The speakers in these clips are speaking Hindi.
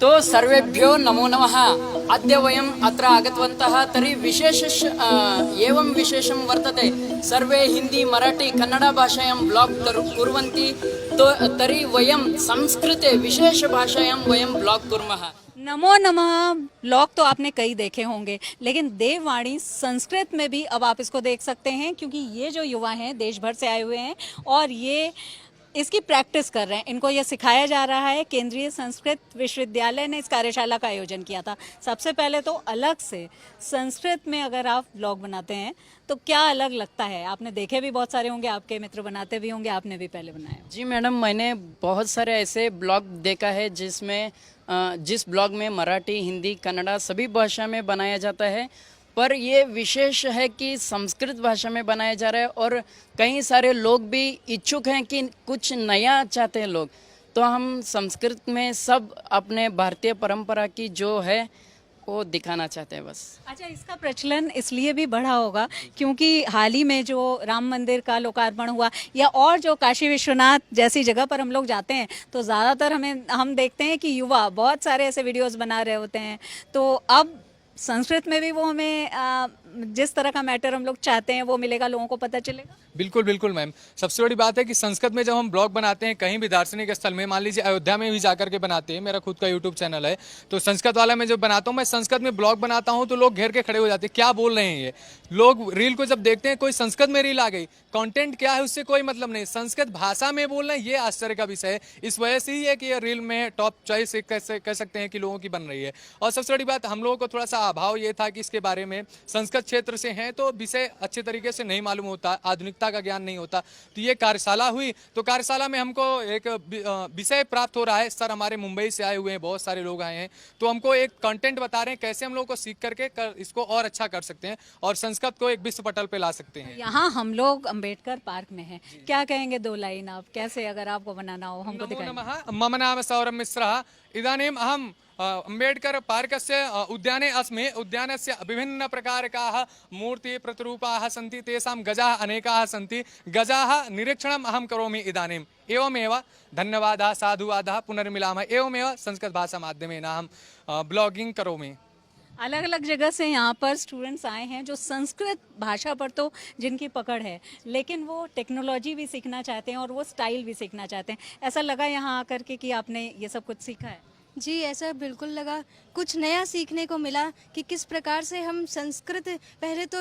तो सर्वेभ्यो नमो नमः। अद्य वयम् अत्र आगतवन्तः। तर्हि एवं विशेषं वर्तते, सर्वे हिंदी मराठी कन्नड भाषायां ब्लॉग कुर्वन्ति। तो तर्हि वयं संस्कृते विशेषभाषायां वयं ब्लॉग कुर्मः। नमो नमः। ब्लॉग तो आपने कई देखे होंगे, लेकिन देववाणी संस्कृत में भी अब आप इसको देख सकते हैं, क्योंकि ये जो युवा हैं देश भर से आए हुए हैं और ये इसकी प्रैक्टिस कर रहे हैं। इनको ये सिखाया जा रहा है। केंद्रीय संस्कृत विश्वविद्यालय ने इस कार्यशाला का आयोजन किया था। सबसे पहले तो अलग से संस्कृत में अगर आप ब्लॉग बनाते हैं तो क्या अलग लगता है? आपने देखे भी बहुत सारे होंगे, आपके मित्र बनाते भी होंगे, आपने भी पहले बनाया। जी मैडम, मैंने बहुत सारे ऐसे ब्लॉग देखा है जिस ब्लॉग में मराठी, हिंदी, कन्नड़ा सभी भाषा में बनाया जाता है, पर ये विशेष है कि संस्कृत भाषा में बनाया जा रहा है। और कई सारे लोग भी इच्छुक हैं कि कुछ नया चाहते हैं लोग, तो हम संस्कृत में सब अपने भारतीय परंपरा की जो है वो दिखाना चाहते हैं बस। अच्छा, इसका प्रचलन इसलिए भी बढ़ा होगा क्योंकि हाल ही में जो राम मंदिर का लोकार्पण हुआ, या और जो काशी विश्वनाथ जैसी जगह पर हम लोग जाते हैं तो ज़्यादातर हम देखते हैं कि युवा बहुत सारे ऐसे वीडियोस बना रहे होते हैं। तो अब संस्कृत में भी वो हमें जिस तरह का मैटर हम लोग चाहते हैं वो मिलेगा, लोगों को पता चलेगा। बिल्कुल बिल्कुल मैम, सबसे बड़ी बात है कि संस्कृत में जब हम ब्लॉग बनाते हैं कहीं भी दार्शनिक स्थल में, मान लीजिए अयोध्या में भी जाकर के बनाते हैं, मेरा खुद का यूट्यूब चैनल है, तो संस्कृत वाला मैं जब बनाता हूँ, मैं संस्कृत में ब्लॉग बनाता हूँ तो लोग घेर के खड़े हो जाते हैं, क्या बोल रहे हैं ये लोग। रील को जब देखते हैं, कोई संस्कृत में रील आ गई, कंटेंट क्या है उससे कोई मतलब नहीं, संस्कृत भाषा में बोलना ये आश्चर्य का विषय है। इस वजह से ही है कि ये रील में टॉप चॉइस कह सकते हैं कि लोगों की बन रही है। और सबसे बड़ी बात, हम लोगों को थोड़ा सा अभाव ये था कि इसके बारे में संस्कृत क्षेत्र से हैं तो विषय अच्छे तरीके से नहीं मालूम होता, आधुनिकता का ज्ञान नहीं होता। तो ये कार्यशाला हुई, तो कार्यशाला में हमको एक विषय प्राप्त हो रहा है। सर हमारे मुंबई से आए हुए हैं, बहुत सारे लोग आए हैं, तो हमको एक कंटेंट बता रहे हैं कैसे हम लोग को सीख करके इसको और अच्छा कर सकते हैं और संस्कृत को एक विश्व पटल पे ला सकते हैं। यहाँ हम लोग अंबेडकर पार्क में हैं, क्या कहेंगे? दो लाइन आप कैसे, अगर आपको बनाना हो हमको दिखाएंगे। मम नाम सौरभ मिश्रः, इदानीम् अहम् अम्बेडकर पार्कस्य उद्याने अस्मि। उद्यानस्य विभिन्न प्रकारकाः मूर्तिः प्रतिरूपाः सन्ति, तेषां गजाः अनेकाः सन्ति। गजाः निरीक्षणम् अहं करोमि इदानीम्। एवमेव धन्यवादः, साधुवादः, पुनर्मिलामः। एवमेव संस्कृत भाषा माध्यमेन अहं ब्लॉगिंग करोमि। अलग अलग जगह से यहाँ पर स्टूडेंट्स आए हैं जो संस्कृत भाषा पर तो जिनकी पकड़ है, लेकिन वो टेक्नोलॉजी भी सीखना चाहते हैं और वो स्टाइल भी सीखना चाहते हैं। ऐसा लगा यहाँ आकर के कि आपने ये सब कुछ सीखा है? जी, ऐसा बिल्कुल लगा। कुछ नया सीखने को मिला कि किस प्रकार से हम संस्कृत, पहले तो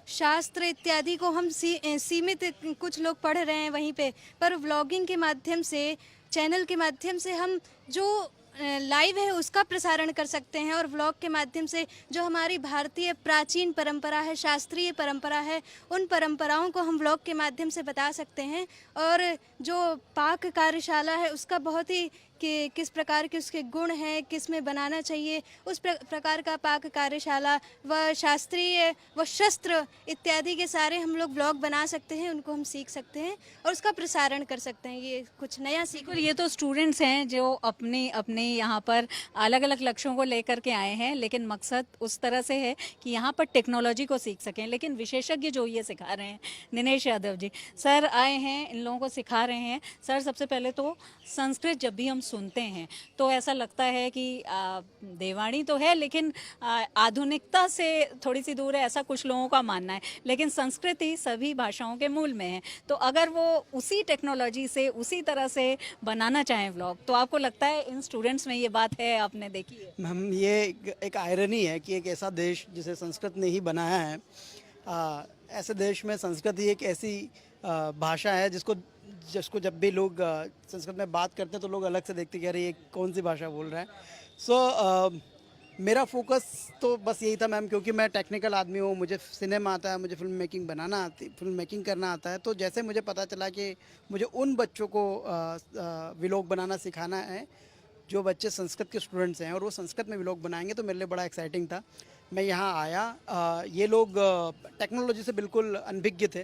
शास्त्र इत्यादि को हम सीमित कुछ लोग पढ़ रहे हैं वहीं पे, पर व्लॉगिंग के माध्यम से, चैनल के माध्यम से हम जो लाइव है उसका प्रसारण कर सकते हैं, और व्लॉग के माध्यम से जो हमारी भारतीय प्राचीन परंपरा है, शास्त्रीय परंपरा है, उन परंपराओं को हम व्लॉग के माध्यम से बता सकते हैं। और जो पाक कार्यशाला है उसका बहुत ही कि किस प्रकार के उसके गुण हैं, किस में बनाना चाहिए, उस प्रकार का पाक कार्यशाला व शास्त्रीय व शस्त्र इत्यादि के सारे हम लोग ब्लॉग बना सकते हैं, उनको हम सीख सकते हैं और उसका प्रसारण कर सकते हैं। ये कुछ नया सीख। ये तो स्टूडेंट्स हैं जो अपने अपने यहाँ पर अलग अलग लक्ष्यों को लेकर के आए हैं, लेकिन मकसद उस तरह से है कि यहाँ पर टेक्नोलॉजी को सीख सकें। लेकिन विशेषज्ञ जो ये सिखा रहे हैं, दिनेश यादव जी सर आए हैं, इन लोगों को सिखा रहे हैं। सर, सबसे पहले तो संस्कृत जब भी हम सुनते हैं तो ऐसा लगता है कि देववाणी तो है लेकिन आधुनिकता से थोड़ी सी दूर है, ऐसा कुछ लोगों का मानना है। लेकिन संस्कृत ही सभी भाषाओं के मूल में है, तो अगर वो उसी टेक्नोलॉजी से उसी तरह से बनाना चाहें व्लॉग, तो आपको लगता है इन स्टूडेंट्स में ये बात है? आपने देखी है मैम, ये एक आयरनी है कि एक ऐसा देश जिसे संस्कृत ने ही बनाया है, ऐसे देश में संस्कृत ही एक ऐसी भाषा है जिसको जब भी लोग संस्कृत में बात करते हैं तो लोग अलग से देखते हैं कि अरे ये कौन सी भाषा बोल रहा है। सो मेरा फोकस तो बस यही था मैम, क्योंकि मैं टेक्निकल आदमी हूँ, मुझे सिनेमा आता है, मुझे फिल्म मेकिंग करना आता है। तो जैसे मुझे पता चला कि मुझे उन बच्चों को व्लॉग बनाना सिखाना है जो बच्चे संस्कृत के स्टूडेंट्स हैं और वो संस्कृत में व्लॉग बनाएंगे, तो मेरे लिए बड़ा एक्साइटिंग था। मैं यहाँ आया, ये लोग टेक्नोलॉजी से बिल्कुल अनभिज्ञ थे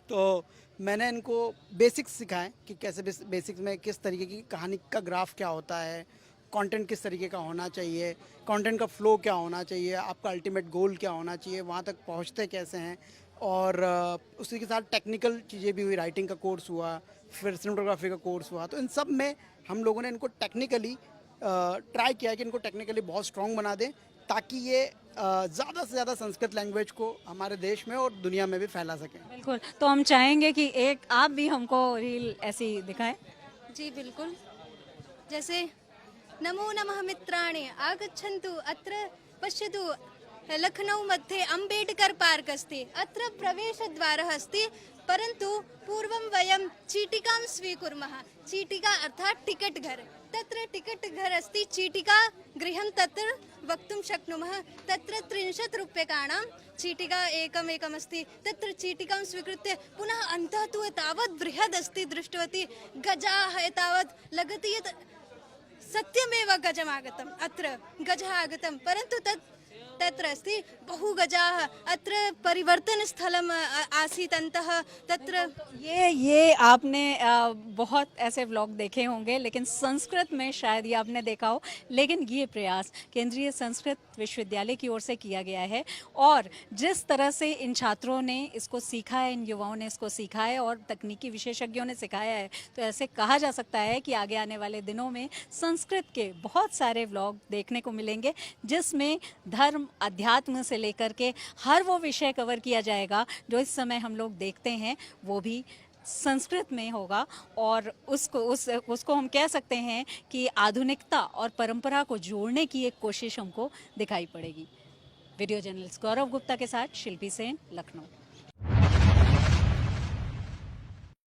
तो मैंने इनको बेसिक्स सिखाए कि कैसे बेसिक्स में किस तरीके की कहानी का ग्राफ क्या होता है, कंटेंट किस तरीके का होना चाहिए, कंटेंट का फ्लो क्या होना चाहिए, आपका अल्टीमेट गोल क्या होना चाहिए, वहाँ तक पहुँचते कैसे हैं। और उसी के साथ टेक्निकल चीज़ें भी हुई, राइटिंग का कोर्स हुआ, फिर सिनेमेटोग्राफी का कोर्स हुआ। तो इन सब में हम लोगों ने इनको टेक्निकली ट्राई किया है कि इनको टेक्निकली बहुत स्ट्रॉन्ग बना दें, ताकि ये ज़्यादा से ज़्यादा संस्कृत लैंग्वेज को हमारे देश में और दुनिया में भी फैला सकें। बिल्कुल, तो हम चाहेंगे कि एक आप भी हमको रील ऐसी दिखाएं। जी बिल्कुल। जैसे नमो नमः मित्राणि आगच्छन्तु अत्र पश्यतु लखनऊ मध्ये अम्बेडकर पार्क अस्ति, अत्र प्रवेशद्वारः अस्ति, परन्तु पूर्वं वयं चीटिकां स्वीकुर्मः। चीटिका अर्थात् टिकेट् घर, तत्र टिकेट् घर अस्ति, चीटिका गृहं तत्र वक्तुं शक्नुमः। तत्र 30 रूप्यकाणां चीटिका एकमेकमस्ति, तत्र चीटिकां स्वीकृत्य पुनः अन्तः तु तावत् बृहद् अस्ति, दृष्टवती गजाः एतावत् लगति यत् सत्यमेव गजमागतम्, अत्र गजः आगतं, परन्तु तत्र अस्ति बहु गजाः, अत्र परिवर्तनस्थलम् आसीत् अन्तः तत्र। ये आपने बहुत ऐसे व्लॉग देखे होंगे, लेकिन संस्कृत में शायद ये आपने देखा हो। लेकिन ये प्रयास केंद्रीय संस्कृत विश्वविद्यालय की ओर से किया गया है, और जिस तरह से इन छात्रों ने इसको सीखा है, इन युवाओं ने इसको सीखा है और तकनीकी विशेषज्ञों ने सिखाया है, तो ऐसे कहा जा सकता है कि आगे आने वाले दिनों में संस्कृत के बहुत सारे व्लॉग देखने को मिलेंगे, जिसमें धर्म, अध्यात्म से लेकर के हर वो विषय कवर किया जाएगा जो इस समय हम लोग देखते हैं, वो भी संस्कृत में होगा। और उसको हम कह सकते हैं कि आधुनिकता और परंपरा को जोड़ने की एक कोशिश हमको दिखाई पड़ेगी। वीडियो जर्नलिस्ट गौरव गुप्ता के साथ शिल्पी सेन, लखनऊ।